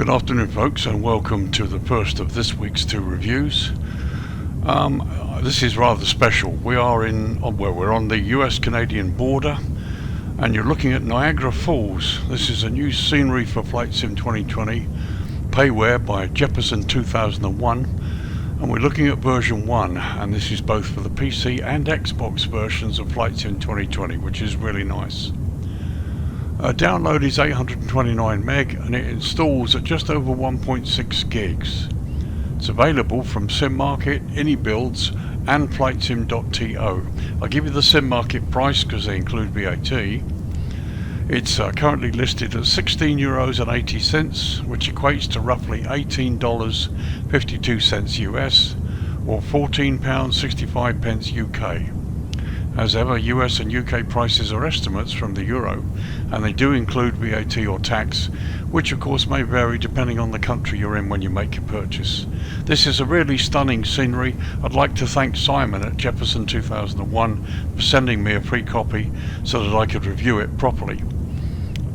Good afternoon, folks, and welcome to the first of this week's two reviews. This is rather special. We're on the US-Canadian border, and you're looking at Niagara Falls. This is a new scenery for Flight Sim 2020, payware by JEPPESEN2001, and we're looking at version 1, and this is both for the PC and Xbox versions of Flight Sim 2020, which is really nice. Download is 829 meg and it installs at just over 1.6 gigs. It's available from SimMarket, AnyBuilds and FlightSim.to. I'll give you the SimMarket price because they include VAT. It's currently listed at €16.80, which equates to roughly $18.52 US or £14.65 UK. As ever, US and UK prices are estimates from the euro, and they do include VAT or tax, which of course may vary depending on the country you're in when you make your purchase. This is a really stunning scenery. I'd like to thank Simon at JEPPESEN2001 for sending me a free copy so that I could review it properly.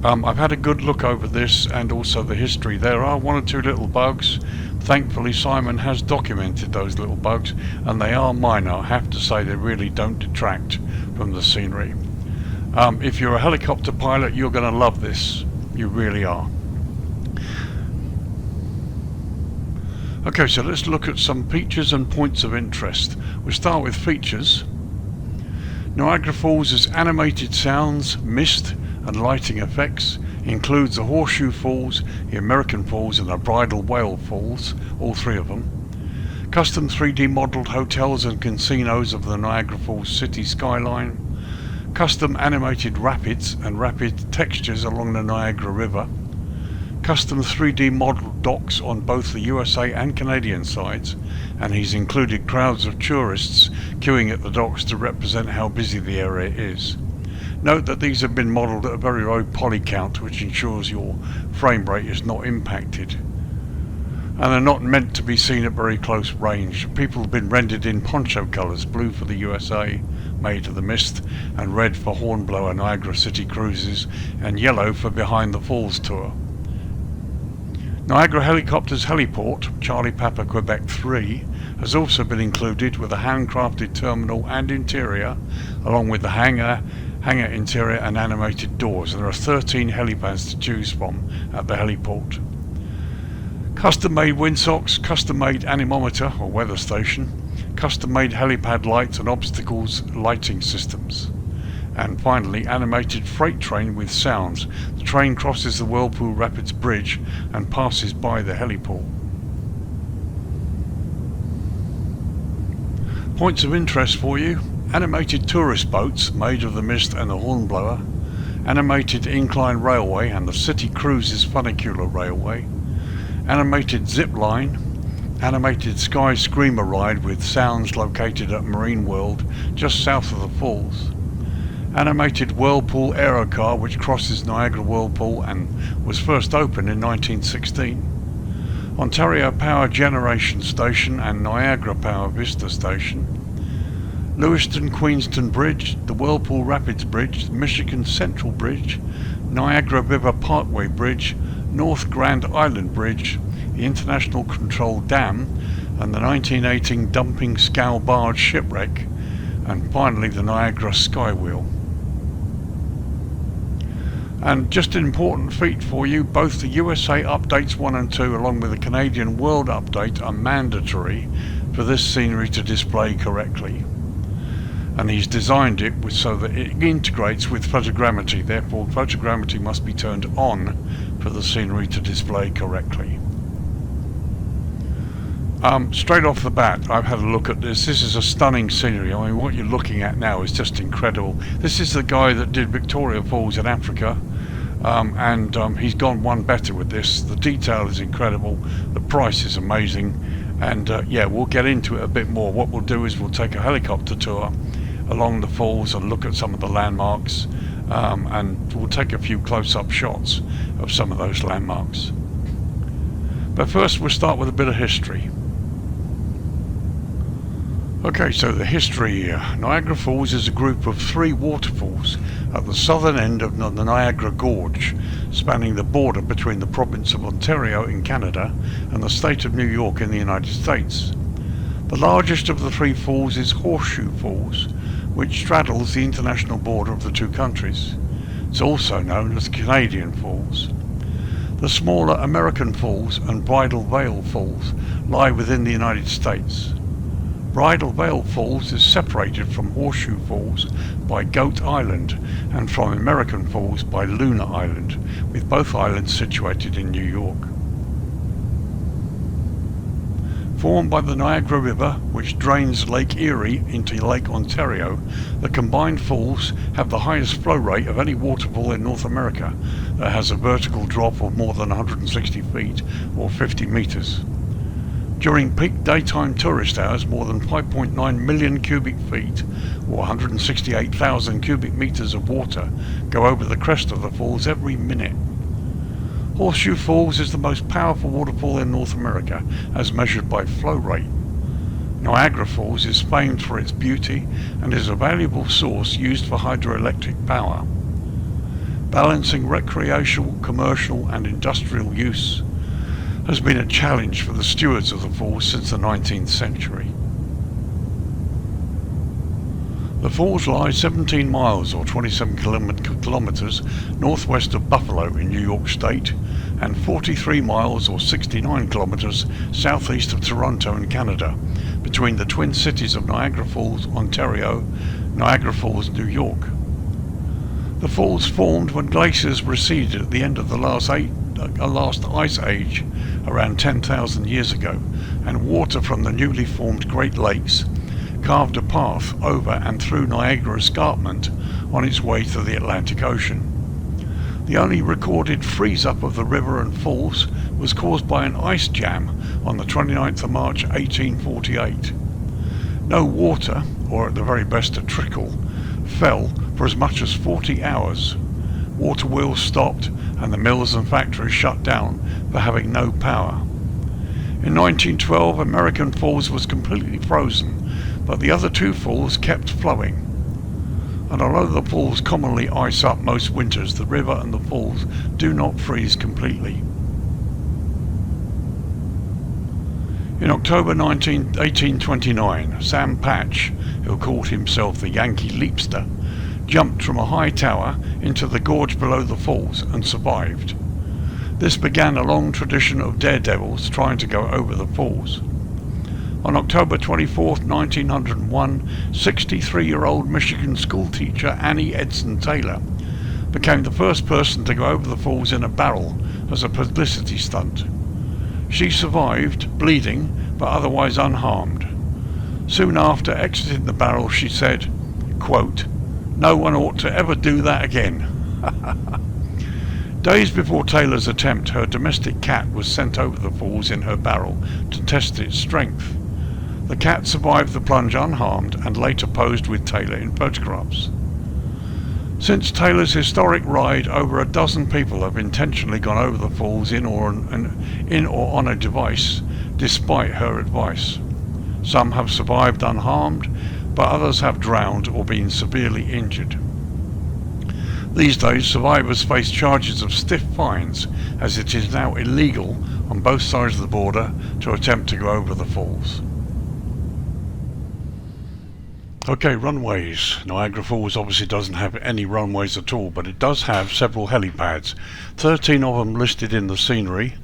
I've had a good look over this and also the history. There are one or two little bugs. Thankfully, Simon has documented those little bugs, and they are minor. I have to say, they really don't detract from the scenery. If you're a helicopter pilot, you're going to love this. You really are. Okay, so let's look at some features and points of interest. We'll start with features. Niagara Falls' animated sounds, mist and lighting effects includes the Horseshoe Falls, the American Falls and the Bridal Whale Falls, all three of them. Custom 3D modelled hotels and casinos of the Niagara Falls city skyline. Custom animated rapids and rapid textures along the Niagara River. Custom 3D modelled docks on both the USA and Canadian sides, and he's included crowds of tourists queuing at the docks to represent how busy the area is. Note that these have been modelled at a very low poly count, which ensures your frame rate is not impacted. And they're not meant to be seen at very close range. People have been rendered in poncho colours, blue for the USA, Made of the Mist, and red for Hornblower Niagara City Cruises, and yellow for Behind the Falls Tour. Niagara Helicopters Heliport, Charlie Papa Quebec 3, has also been included with a handcrafted terminal and interior, along with the hangar interior and animated doors, and there are 13 helipads to choose from at the heliport. Custom-made windsocks, custom-made anemometer or weather station, custom-made helipad lights and obstacles lighting systems. And finally, animated freight train with sounds. The train crosses the Whirlpool Rapids Bridge and passes by the heliport. Points of interest for you. Animated tourist boats, Made of the Mist and the Hornblower, animated incline railway and the City Cruises Funicular Railway, animated zip line, animated Sky Screamer ride with sounds located at Marine World just south of the falls, animated Whirlpool Aerocar which crosses Niagara Whirlpool and was first opened in 1916, Ontario Power Generation Station and Niagara Power Vista Station, Lewiston Queenston Bridge, the Whirlpool Rapids Bridge, Michigan Central Bridge, Niagara River Parkway Bridge, North Grand Island Bridge, the International Control Dam, and the 1918 Dumping Scow Barge Shipwreck, and finally the Niagara Skywheel. And just an important feat for you, both the USA Updates 1 and 2 along with the Canadian World Update are mandatory for this scenery to display correctly. And he's designed it so that it integrates with photogrammetry, therefore photogrammetry must be turned on for the scenery to display correctly. Straight off the bat, I've had a look at this. This is a stunning scenery. I mean, what you're looking at now is just incredible. This is the guy that did Victoria Falls in Africa, and he's gone one better with this. The detail is incredible, the price is amazing, and yeah, we'll get into it a bit more. What we'll do is we'll take a helicopter tour along the falls and look at some of the landmarks, and we'll take a few close-up shots of some of those landmarks. But first we'll start with a bit of history. Okay, so the history here. Niagara Falls is a group of 3 waterfalls at the southern end of the Niagara Gorge, spanning the border between the province of Ontario in Canada and the state of New York in the United States. The largest of the 3 falls is Horseshoe Falls, which straddles the international border of the 2 countries. It's also known as Canadian Falls. The smaller American Falls and Bridal Veil Falls lie within the United States. Bridal Veil Falls is separated from Horseshoe Falls by Goat Island and from American Falls by Luna Island, with both islands situated in New York. Formed by the Niagara River, which drains Lake Erie into Lake Ontario, the combined falls have the highest flow rate of any waterfall in North America that has a vertical drop of more than 160 feet or 50 meters. During peak daytime tourist hours, more than 5.9 million cubic feet, or 168,000 cubic meters of water, go over the crest of the falls every minute. Horseshoe Falls is the most powerful waterfall in North America, as measured by flow rate. Niagara Falls is famed for its beauty and is a valuable source used for hydroelectric power. Balancing recreational, commercial and industrial use has been a challenge for the stewards of the falls since the 19th century. The falls lie 17 miles or 27 kilometers northwest of Buffalo in New York State and 43 miles or 69 kilometers southeast of Toronto in Canada, between the twin cities of Niagara Falls, Ontario, Niagara Falls, New York. The falls formed when glaciers receded at the end of the last ice age around 10,000 years ago, and water from the newly formed Great Lakes carved a path over and through Niagara Escarpment on its way to the Atlantic Ocean. The only recorded freeze-up of the river and falls was caused by an ice jam on the 29th of March 1848. No water, or at the very best a trickle, fell for as much as 40 hours. Water wheels stopped and the mills and factories shut down for having no power. In 1912, American Falls was completely frozen, but the other 2 falls kept flowing. And although the falls commonly ice up most winters, the river and the falls do not freeze completely. In October 1829, Sam Patch, who called himself the Yankee LEAPSTER, jumped from a high tower into the gorge below the falls and survived. This began a long tradition of daredevils trying to go over the falls. On October 24, 1901, 63-year-old Michigan schoolteacher Annie Edson Taylor became the first person to go over the falls in a barrel as a publicity stunt. She survived, bleeding, but otherwise unharmed. Soon after exiting the barrel, she said, quote, "No one ought to ever do that again." Days before Taylor's attempt, her domestic cat was sent over the falls in her barrel to test its strength. The cat survived the plunge unharmed and later posed with Taylor in photographs. Since Taylor's historic ride, over a dozen people have intentionally gone over the falls in or on a device, despite her advice. Some have survived unharmed, but others have drowned or been severely injured. These days, survivors face charges of stiff fines, as it is now illegal on both sides of the border to attempt to go over the falls. Okay, runways. Niagara Falls obviously doesn't have any runways at all, but it does have several helipads. 13 of them listed in the scenery.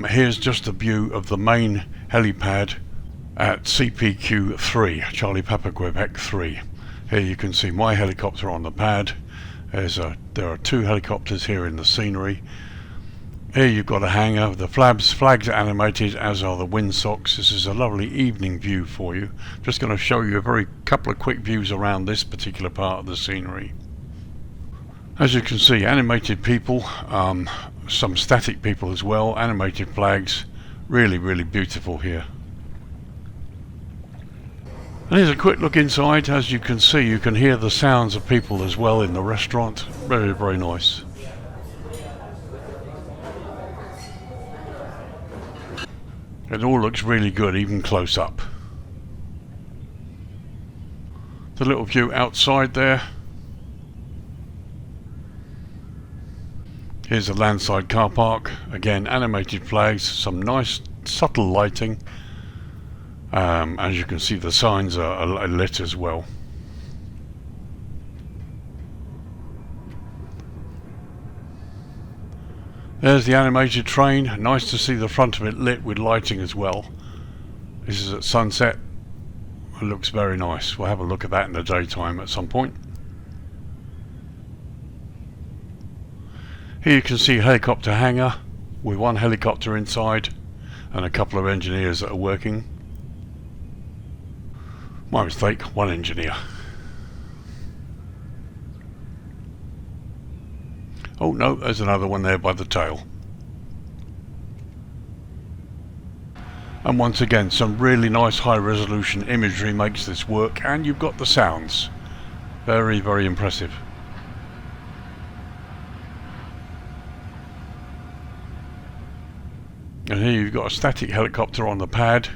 Here's just a view of the main helipad at CPQ3, Charlie Papa Quebec 3. Here you can see my helicopter on the pad. There are 2 helicopters here in the scenery. Here you've got a hangar. The flags are animated, as are the windsocks. This is a lovely evening view for you. Just going to show you a couple of quick views around this particular part of the scenery. As you can see, animated people, some static people as well, animated flags. Really, really beautiful here. And here's a quick look inside. As you can see, you can hear the sounds of people as well in the restaurant. Very, very nice. It all looks really good, even close up. The little view outside there. Here's a landside car park. Again, animated flags, some nice subtle lighting. As you can see, the signs are lit as well. There's the animated train. Nice to see the front of it lit with lighting as well. This is at sunset. It looks very nice. We'll have a look at that in the daytime at some point. Here you can see a helicopter hangar with one helicopter inside and a couple of engineers that are working. My mistake, one engineer. Oh no, there's another one there by the tail. And once again, some really nice high resolution imagery makes this work, and you've got the sounds. Very, very impressive. And here you've got a static helicopter on the pad.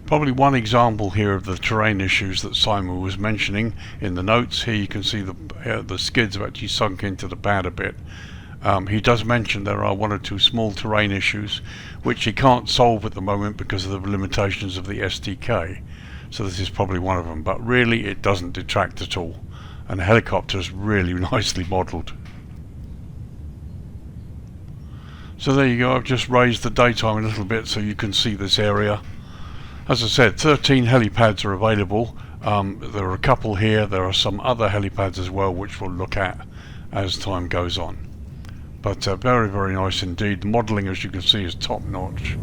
Probably one example here of the terrain issues that Simon was mentioning in the notes. Here you can see the skids have actually sunk into the pad a bit. He does mention there are one or two small terrain issues which he can't solve at the moment because of the limitations of the SDK. So this is probably one of them, but really it doesn't detract at all. And the helicopter is really nicely modelled. So there you go, I've just raised the daytime a little bit so you can see this area. As I said, 13 helipads are available. There are a couple here. There are some other helipads as well which we'll look at as time goes on. But very, very nice indeed. The modelling, as you can see, is top notch.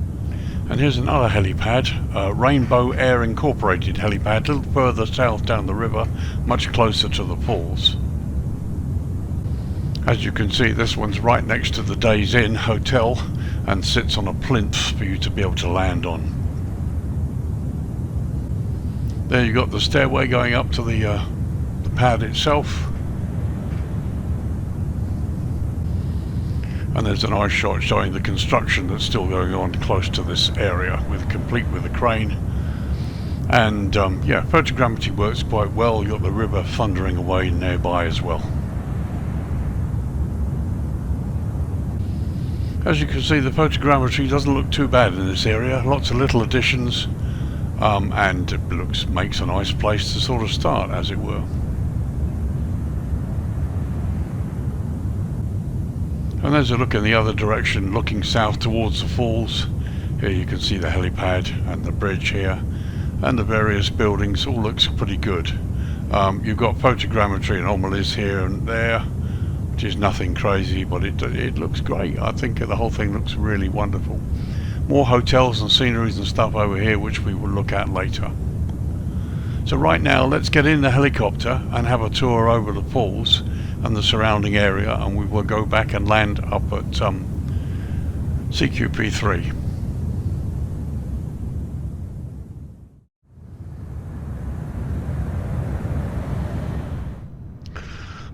And here's another helipad, Rainbow Air Incorporated helipad, a little further south down the river, much closer to the falls. As you can see, this one's right next to the Days Inn hotel and sits on a plinth for you to be able to land on. There you've got the stairway going up to the pad itself. And there's a nice shot showing the construction that's still going on close to this area, complete with a crane. And yeah, photogrammetry works quite well. You've got the river thundering away nearby as well. As you can see, the photogrammetry doesn't look too bad in this area. Lots of little additions, and it makes a nice place to sort of start, as it were. And there's a look in the other direction, looking south towards the falls. Here you can see the helipad and the bridge here, and the various buildings. All looks pretty good. You've got photogrammetry anomalies here and there, which is nothing crazy, but it looks great. I think the whole thing looks really wonderful. More hotels and sceneries and stuff over here, which we will look at later. So right now, let's get in the helicopter and have a tour over the falls and the surrounding area, and we will go back and land up at CQP3.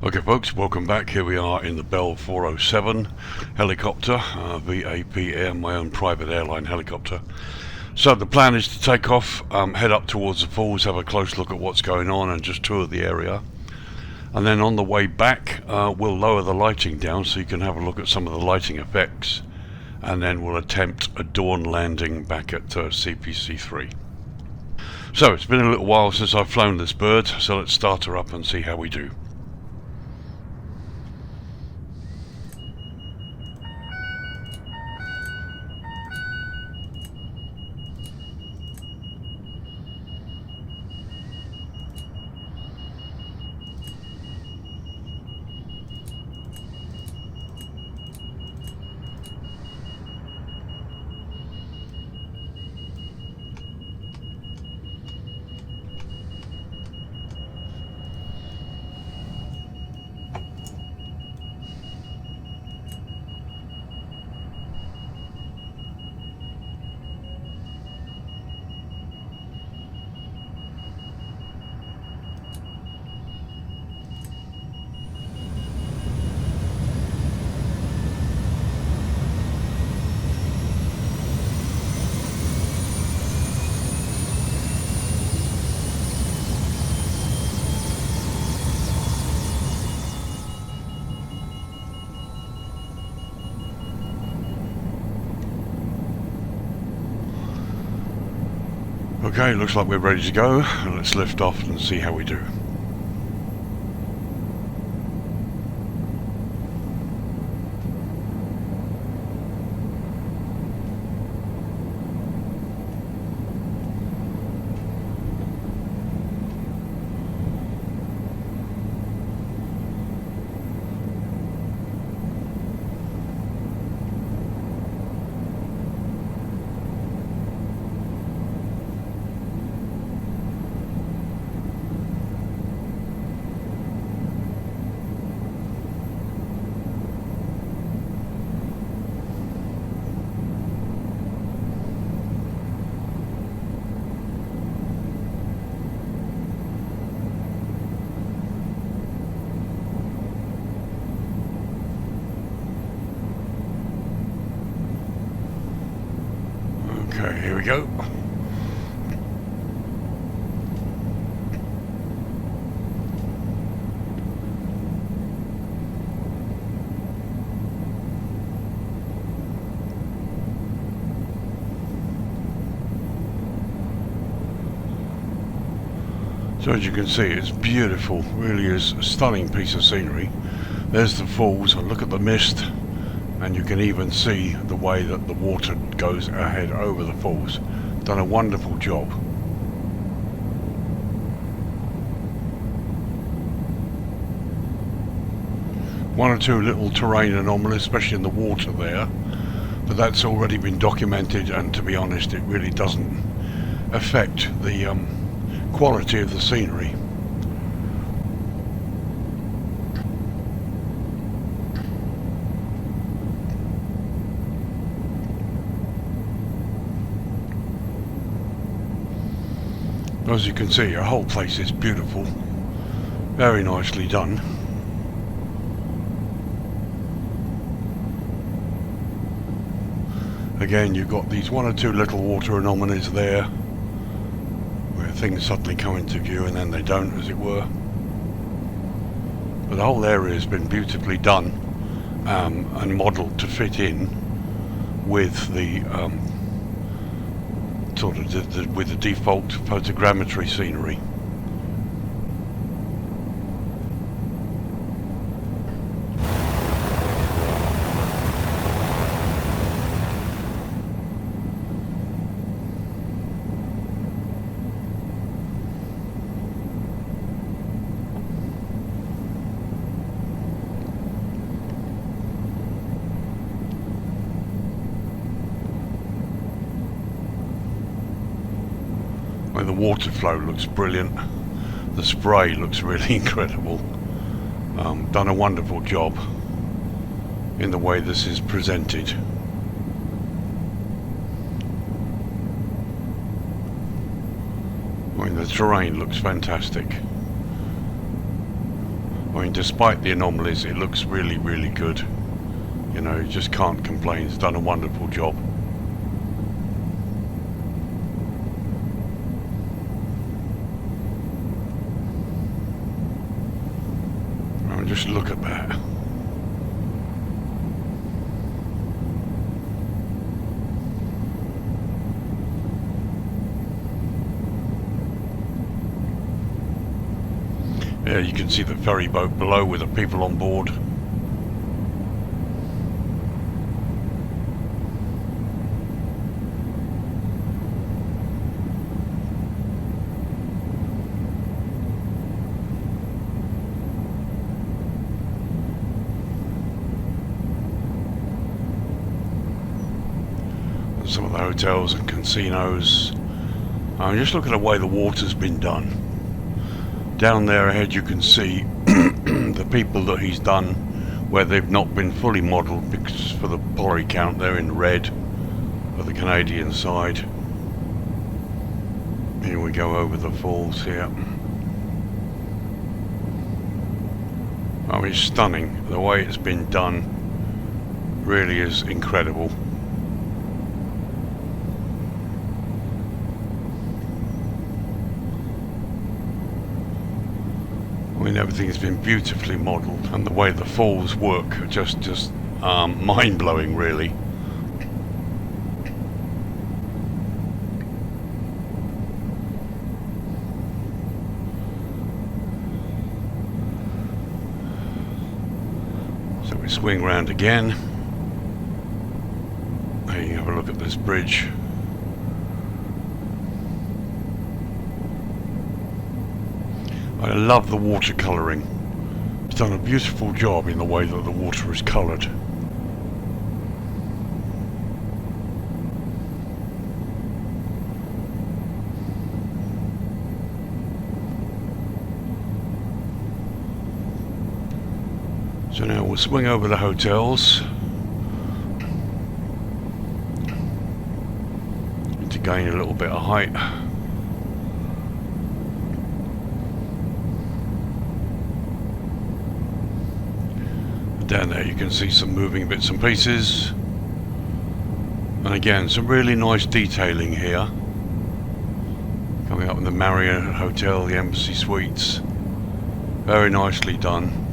Okay folks, welcome back. Here we are in the Bell 407 helicopter, VAP Air, my own private airline helicopter. So the plan is to take off, head up towards the falls, have a close look at what's going on and just tour the area. And then on the way back, we'll lower the lighting down so you can have a look at some of the lighting effects. And then we'll attempt a dawn landing back at CPC3. So it's been a little while since I've flown this bird, so let's start her up and see how we do. Okay, looks like we're ready to go. Let's lift off and see how we do. Okay, here we go. So as you can see, it's beautiful, really is a stunning piece of scenery. There's the falls, and look at the mist, and you can even see the way that the water goes ahead over the falls. Done a wonderful job. One or two little terrain anomalies, especially in the water there, but that's already been documented, and to be honest, it really doesn't affect the quality of the scenery. As you can see, our whole place is beautiful, very nicely done. Again, you've got these one or two little water anomalies there, where things suddenly come into view and then they don't, as it were. But the whole area has been beautifully done and modelled to fit in with the with the default photogrammetry scenery. The water flow looks brilliant. The spray looks really incredible. Done a wonderful job in the way this is presented. I mean, the terrain looks fantastic. I mean, despite the anomalies, it looks really, really good. You know, you just can't complain. It's done a wonderful job. Just look at that. Yeah, you can see the ferry boat below with the people on board. Some of the hotels and casinos. Just look at the way the water's been done. Down there ahead you can see the people that he's done where they've not been fully modelled, because for the poly count they're in red for the Canadian side. Here we go over the falls here. Oh, it's stunning. The way it's been done really is incredible. I mean, everything's been beautifully modelled, and the way the falls work are just mind-blowing, really. we swing round again. There you have a look at this bridge. I love the watercolouring. It's done a beautiful job in the way that the water is coloured. So now we'll swing over the hotels to gain a little bit of height. Down there you can see some moving bits and pieces, and again some really nice detailing here. Coming up in the Marriott Hotel, the Embassy Suites, very nicely done.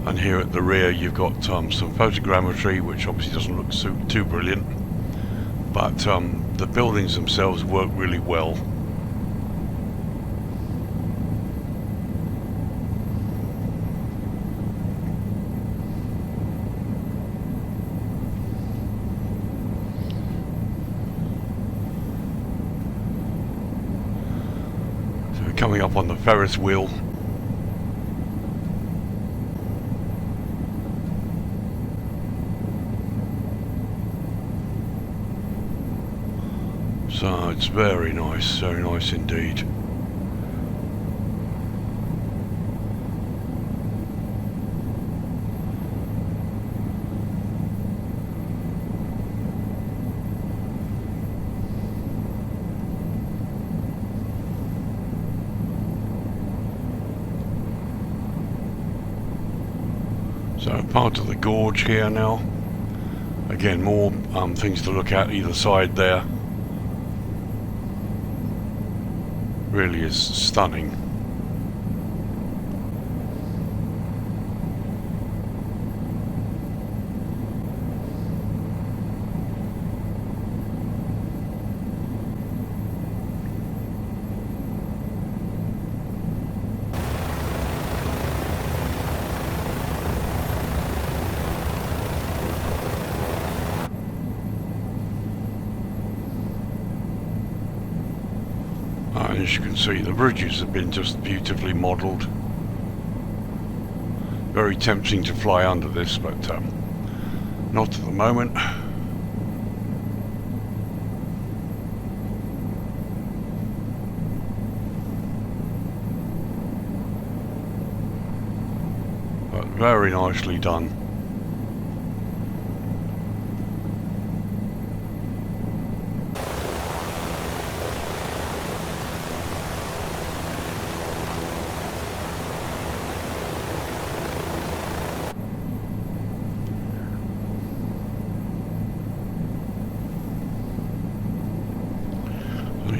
And here at the rear you've got some photogrammetry, which obviously doesn't look too brilliant, but the buildings themselves work really well. So we're coming up on the Ferris wheel. So it's very nice indeed. So part of the gorge here now. Again, more things to look at either side there. Really is stunning. As you can see, the bridges have been just beautifully modelled. Very tempting to fly under this, but not at the moment. But very nicely done.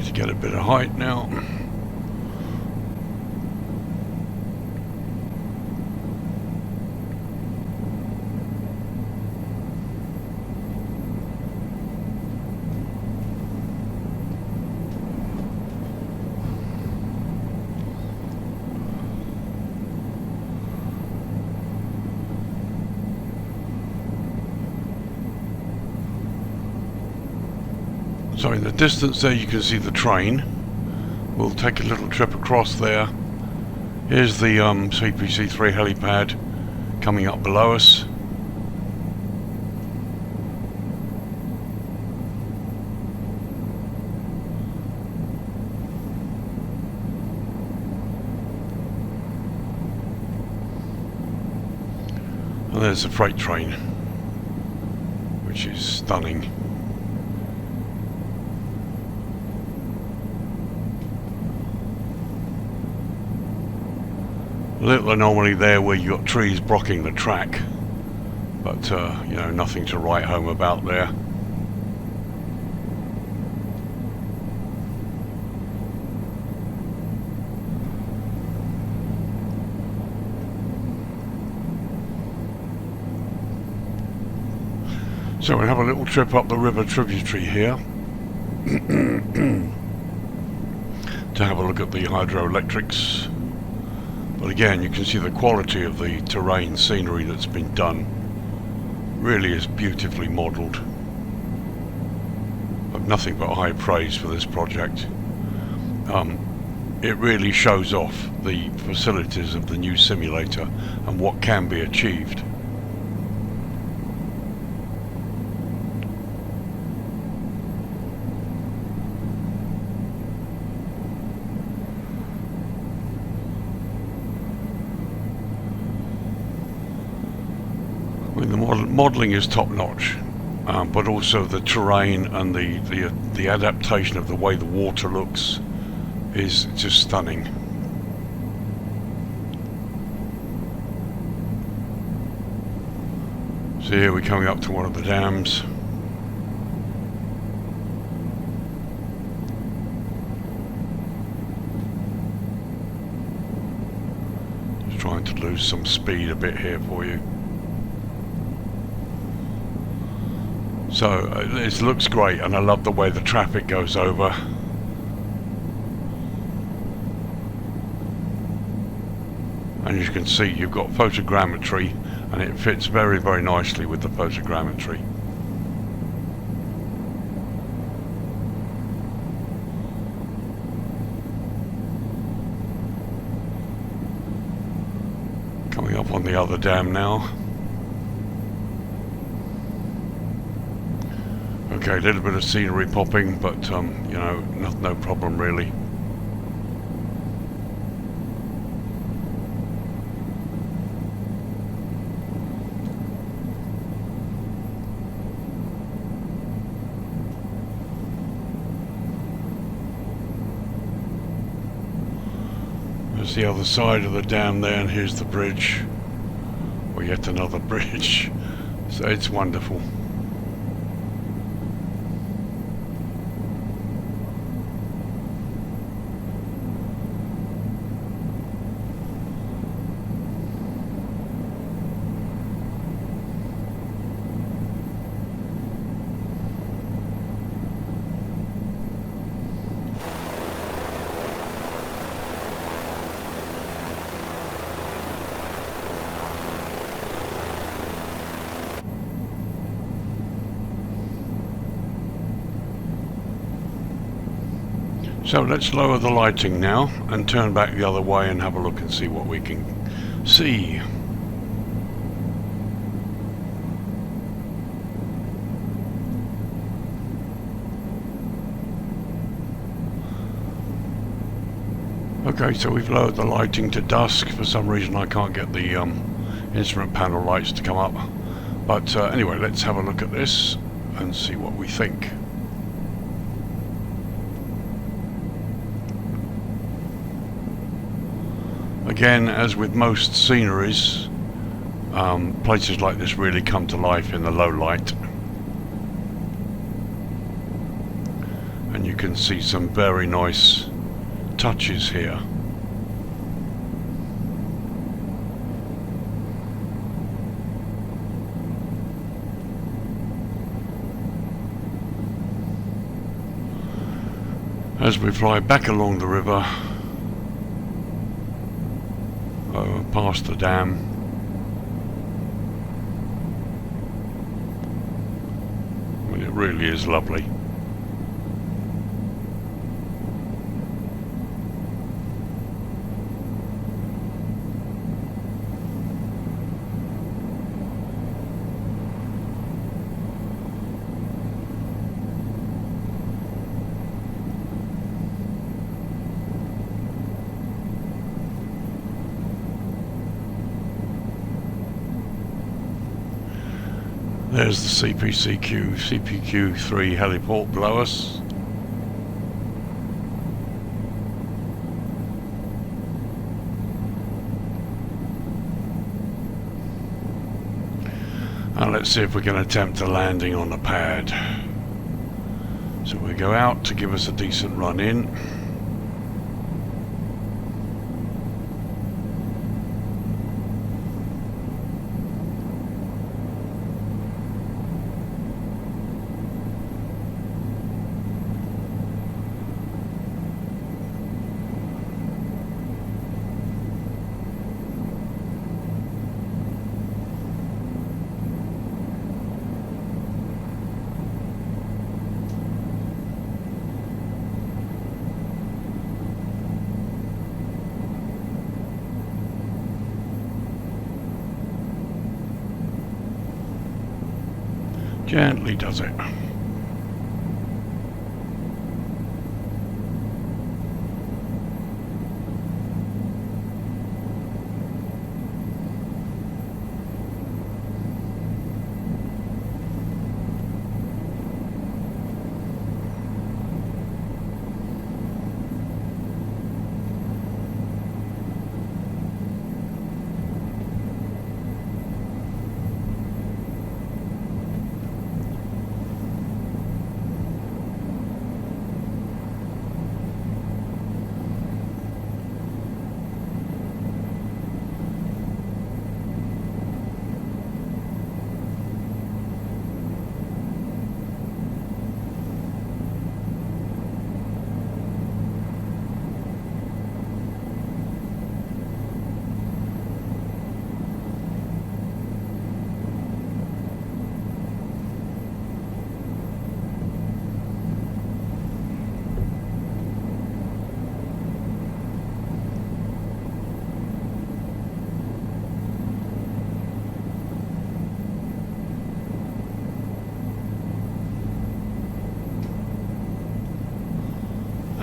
To get a bit of height now. So in the distance there you can see the train. We'll take a little trip across there. Here's the CPC-3 helipad coming up below us. And there's the freight train, which is stunning. A little anomaly there where you've got trees blocking the track, but you know, nothing to write home about there. So we'll have a little trip up the river tributary here to to have a look at the hydroelectrics. But again, you can see the quality of the terrain scenery that's been done. Really is beautifully modelled. I've nothing but high praise for this project. It really shows off the facilities of the new simulator and what can be achieved. I mean, the modelling is top-notch, but also the terrain and the adaptation of the way the water looks is just stunning. So here we're coming up to one of the dams. Just trying to lose some speed a bit here for you. So it looks great, and I love the way the traffic goes over. And as you can see, you've got photogrammetry, and it fits very, very nicely with the photogrammetry. Coming up on the other dam now. Okay, a little bit of scenery popping, but you know, no problem really. There's the other side of the dam there, and here's the bridge, or yet another bridge. So it's wonderful. So let's lower the lighting now and turn back the other way and have a look and see what we can see. Okay, so we've lowered the lighting to dusk. For some reason I can't get the instrument panel lights to come up. But anyway, let's have a look at this and see what we think. Again, as with most sceneries, places like this really come to life in the low light. And you can see some very nice touches here. As we fly back along the river, past the dam, I mean, it really is lovely. There's the CPQ-3 heliport below us. And let's see if we can attempt a landing on the pad. So we go out to give us a decent run in. Gently does it.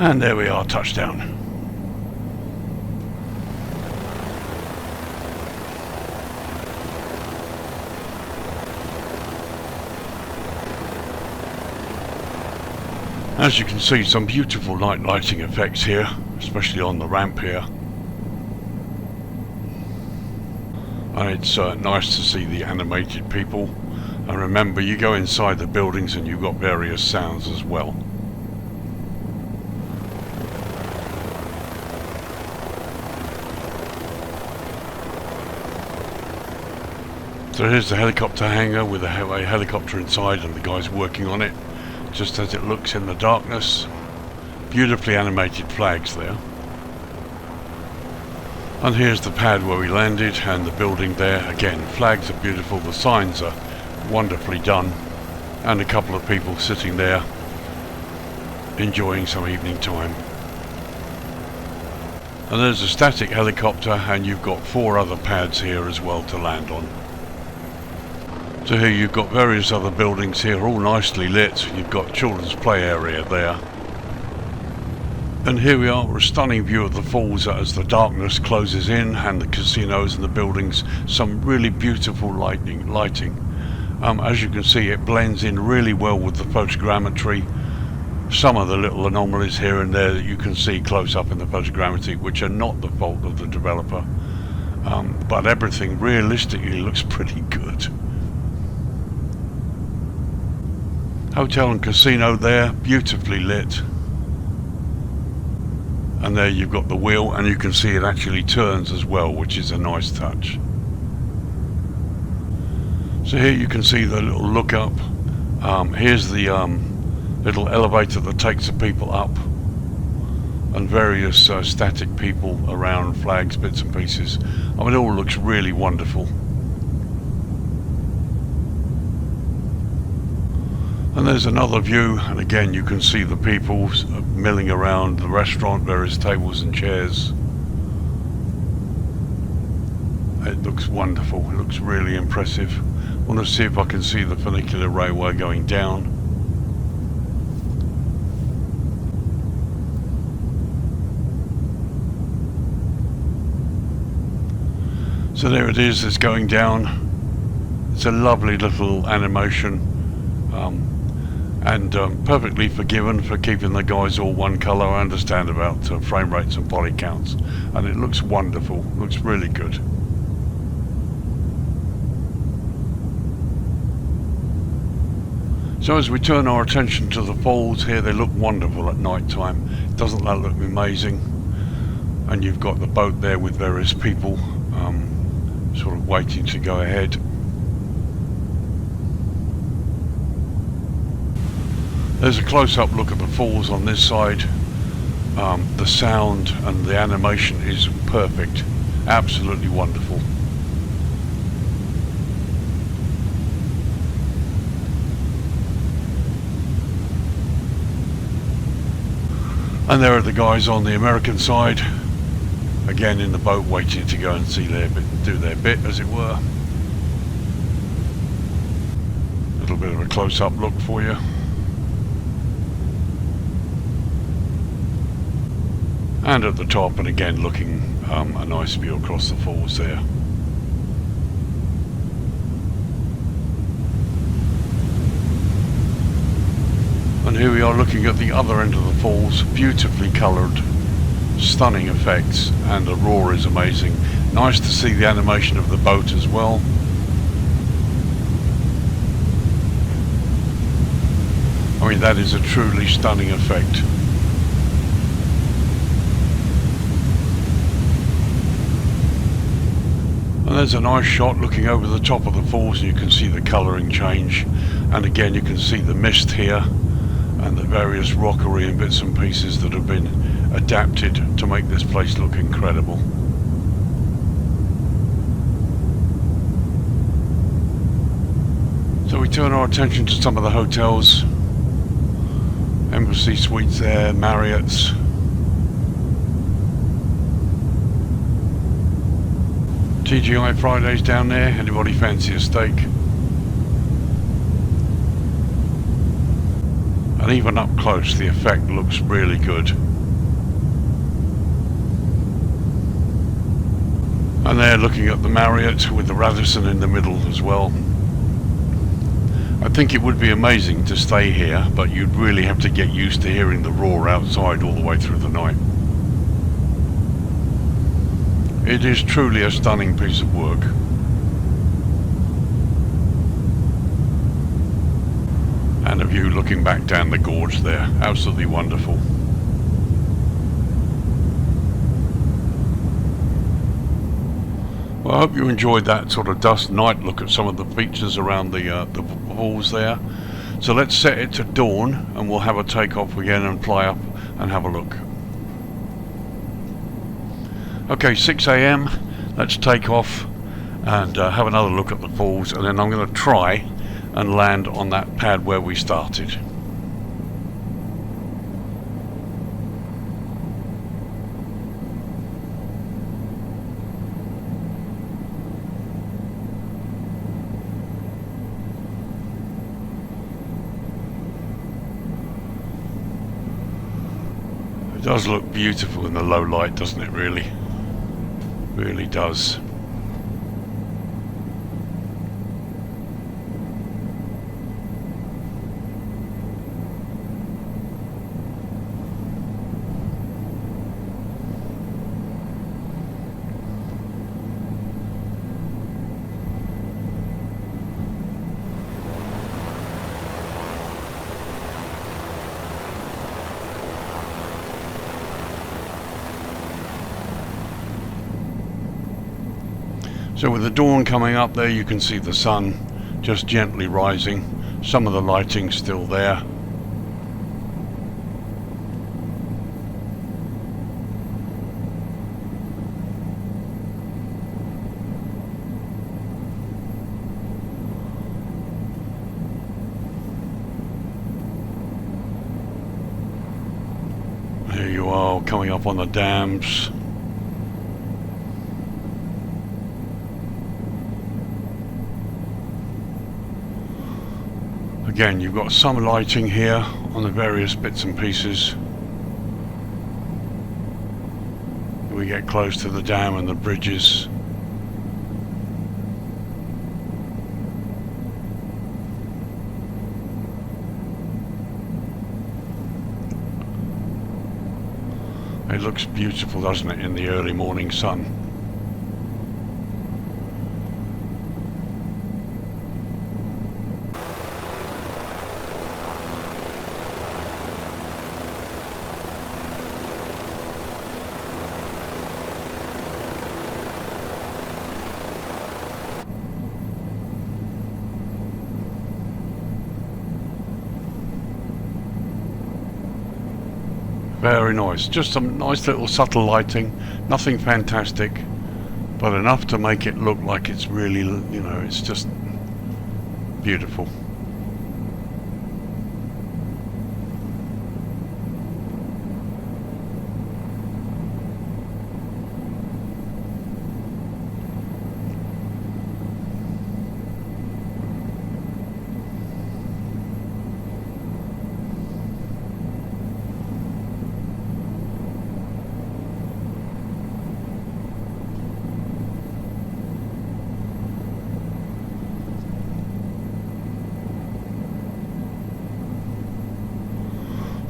And there we are, touchdown. As you can see, some beautiful night lighting effects here, especially on the ramp here. And it's nice to see the animated people. And remember, you go inside the buildings and you've got various sounds as well. So here's the helicopter hangar with a helicopter inside and the guys working on it, just as it looks in the darkness. Beautifully animated flags there. And here's the pad where we landed and the building there. Again, flags are beautiful, the signs are wonderfully done, and a couple of people sitting there enjoying some evening time. And there's a static helicopter, and you've got 4 other pads here as well to land on. So here you've got various other buildings here, all nicely lit. You've got children's play area there. And here we are, a stunning view of the falls as the darkness closes in, and the casinos and the buildings, some really beautiful lighting. As you can see, it blends in really well with the photogrammetry. Some of the little anomalies here and there that you can see close up in the photogrammetry, which are not the fault of the developer. But everything realistically looks pretty good. Hotel and casino there, beautifully lit. And there you've got the wheel, and you can see it actually turns as well, which is a nice touch. So here you can see the little look up. Here's the little elevator that takes the people up, and various static people around, flags, bits and pieces. I mean, it all looks really wonderful. And there's another view, and again you can see the people milling around the restaurant, various tables and chairs. It looks wonderful, it looks really impressive. I want to see if I can see the funicular railway going down. So there it is, it's going down. It's a lovely little animation. And perfectly forgiven for keeping the guys all one colour. I understand about frame rates and poly counts, and it looks wonderful, looks really good. So as we turn our attention to the falls here, they look wonderful at night time. Doesn't that look amazing? And you've got the boat there with various people sort of waiting to go ahead. There's a close-up look at the falls on this side. The sound and the animation is perfect, absolutely wonderful. And there are the guys on the American side, again in the boat waiting to go and see their bit, do their bit as it were. little bit of a close-up look for you. And at the top, and again looking a nice view across the falls there. And here we are looking at the other end of the falls, beautifully coloured, stunning effects, and the roar is amazing. Nice to see the animation of the boat as well. I mean, that is a truly stunning effect. And there's a nice shot looking over the top of the falls, and you can see the colouring change. And again, you can see the mist here and the various rockery and bits and pieces that have been adapted to make this place look incredible. So we turn our attention to some of the hotels. Embassy Suites there, Marriott's. TGI Fridays down there. Anybody fancy a steak? And even up close, the effect looks really good. And they're looking at the Marriott with the Radisson in the middle as well. I think it would be amazing to stay here, but you'd really have to get used to hearing the roar outside all the way through the night. It is truly a stunning piece of work. And a view looking back down the gorge there, absolutely wonderful. Well, I hope you enjoyed that sort of dusk night look at some of the features around the falls there. So let's set it to dawn and we'll have a takeoff again and fly up and have a look. Okay, 6 AM, let's take off and have another look at the falls, and then I'm going to try and land on that pad where we started. It does look beautiful in the low light, doesn't it, really? Really does. So with the dawn coming up there, you can see the sun just gently rising. Some of the lighting's still there. Here you are, coming up on the dams. Again, you've got some lighting here on the various bits and pieces. We get close to the dam and the bridges. It looks beautiful, doesn't it, in the early morning sun. Very nice, just some nice little subtle lighting, nothing fantastic, but enough to make it look like it's really, you know, it's just beautiful.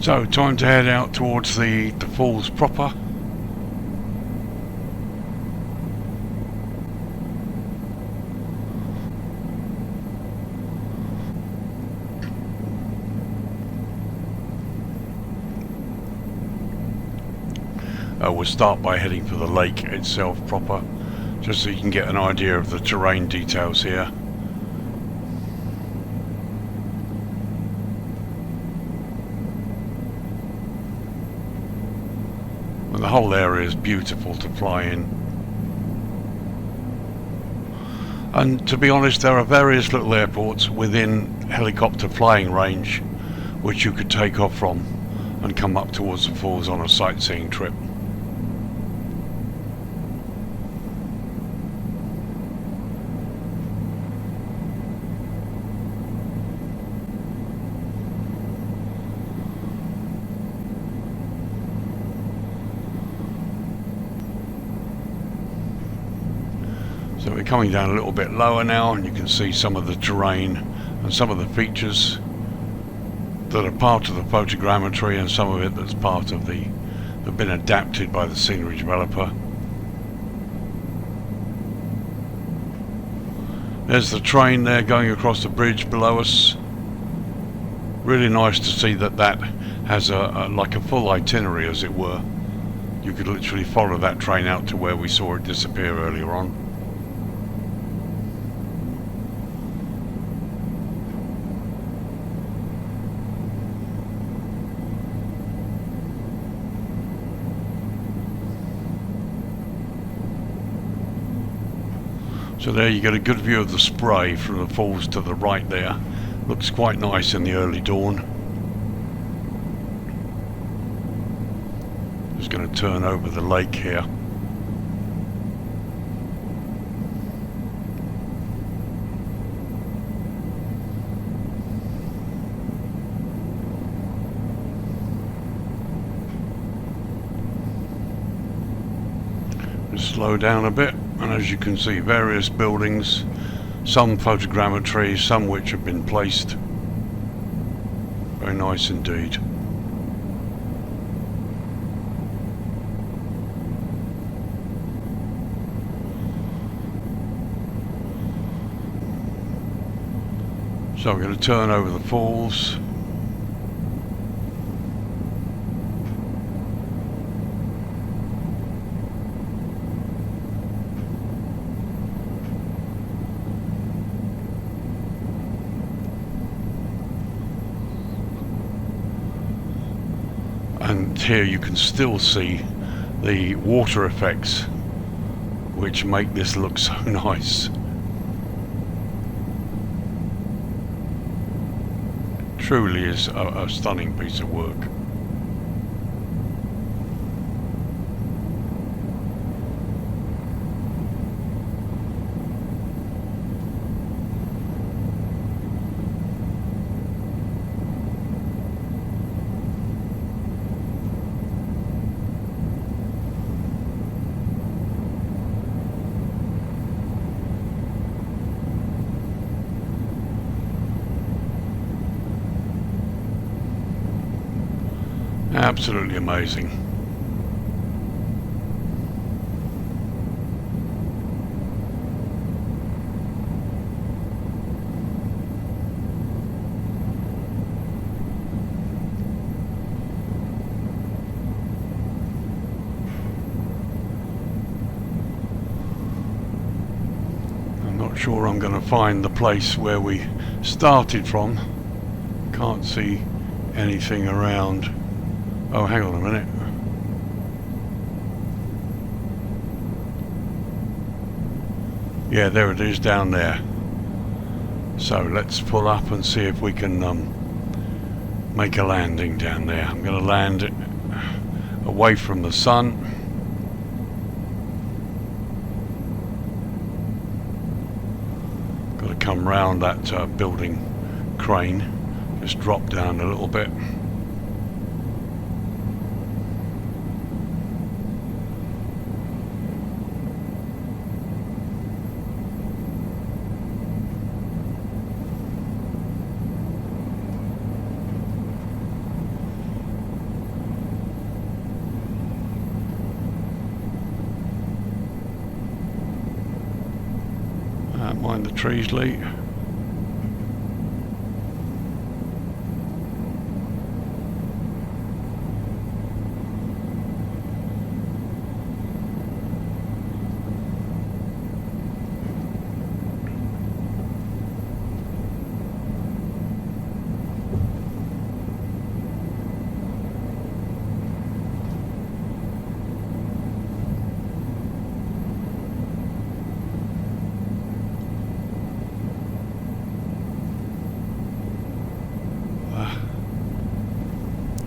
So time to head out towards the falls proper. We'll start by heading for the lake itself proper, just so you can get an idea of the terrain details here. And the whole area is beautiful to fly in. And to be honest, there are various little airports within helicopter flying range which you could take off from and come up towards the falls on a sightseeing trip. So we're coming down a little bit lower now, and you can see some of the terrain and some of the features that are part of the photogrammetry, and some of it that's part of have been adapted by the scenery developer. There's the train there going across the bridge below us. Really nice to see that has like a full itinerary, as it were. You could literally follow that train out to where we saw it disappear earlier on. So there you get a good view of the spray from the falls to the right there. Looks quite nice in the early dawn. Just going to turn over the lake here. Just slow down a bit. And as you can see, various buildings, some photogrammetry, some which have been placed. Very nice indeed. So we're going to turn over the falls. And here you can still see the water effects which make this look so nice. Truly is a stunning piece of work. Absolutely amazing. I'm not sure I'm going to find the place where we started from. Can't see anything around. Oh, hang on a minute. Yeah, there it is down there. So let's pull up and see if we can make a landing down there. I'm going to land it away from the sun. Got to come round that building crane. Just drop down a little bit. behind the trees, Lee.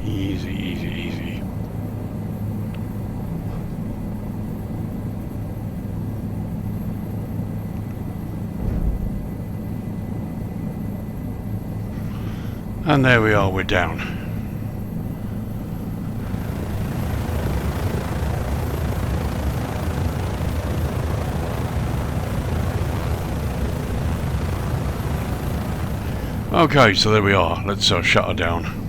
Easy, easy, easy. And there we are, we're down. Okay, so there we are. Let's shut her down.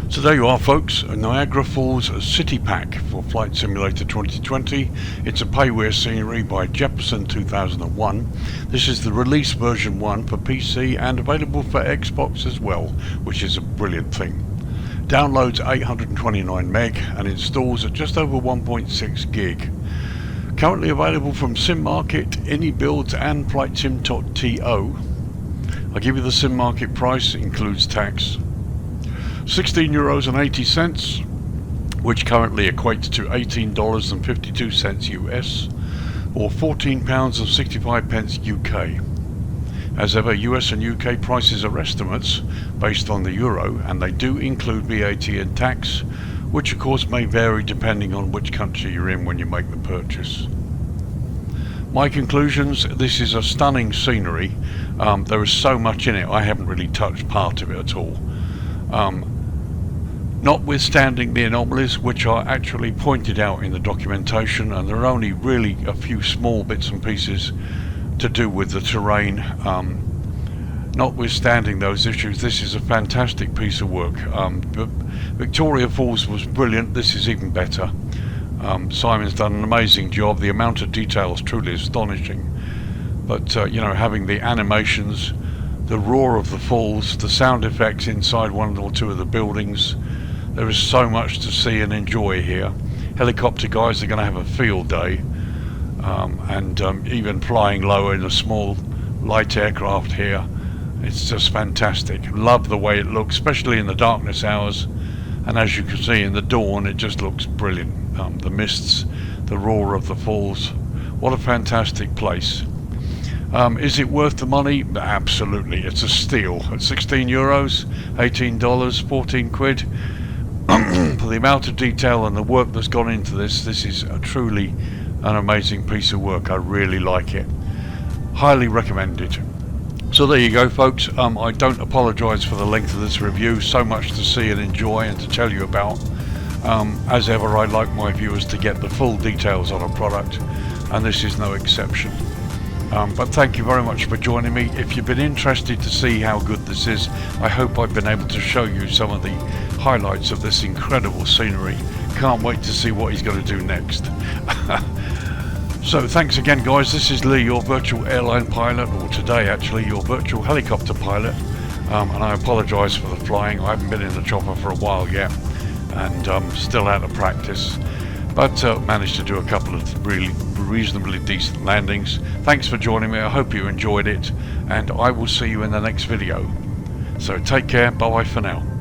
So there you are, folks, a Niagara Falls City Pack for Flight Simulator 2020. It's a payware scenery by JEPPESEN2001. This is the release version 1 for PC and available for Xbox as well, which is a brilliant thing. Downloads 829 meg and installs at just over 1.6 gig. Currently available from Sim Market, AnyBuilds and FlightSim.to. I'll give you the Sim Market price, includes tax. €16.80, which currently equates to $18.52 US, or £14.65 UK. As ever, US and UK prices are estimates based on the euro, and they do include VAT and tax, which of course may vary depending on which country you're in when you make the purchase. My conclusions: this is a stunning scenery. There is so much in it, I haven't really touched part of it at all. Notwithstanding the anomalies which are actually pointed out in the documentation, and there are only really a few small bits and pieces to do with the terrain, notwithstanding those issues, this is a fantastic piece of work. Victoria Falls was brilliant, this is even better. Simon's done an amazing job, the amount of detail is truly astonishing. But you know, having the animations, the roar of the falls, the sound effects inside one or two of the buildings, there is so much to see and enjoy here. Helicopter guys are going to have a field day, and even flying low in a small light aircraft here, it's just fantastic. Love the way it looks, especially in the darkness hours, and as you can see in the dawn, it just looks brilliant. The mists, the roar of the falls, what a fantastic place. Is it worth the money? Absolutely, it's a steal. At €16, $18, 14 quid. For the amount of detail and the work that's gone into this, this is truly an amazing piece of work. I really like it. Highly recommended. So there you go, folks. I don't apologise for the length of this review. So much to see and enjoy and to tell you about. As ever, I like my viewers to get the full details on a product, and this is no exception. But thank you very much for joining me. If you've been interested to see how good this is, I hope I've been able to show you some of the highlights of this incredible scenery. Can't wait to see what he's going to do next. So thanks again, guys. This is Lee, your virtual airline pilot, or today actually your virtual helicopter pilot. and I apologise for the flying. I haven't been in the chopper for a while yet, and still out of practice, but managed to do a couple of really reasonably decent landings. Thanks for joining me. I hope you enjoyed it, and I will see you in the next video. So take care. Bye bye for now.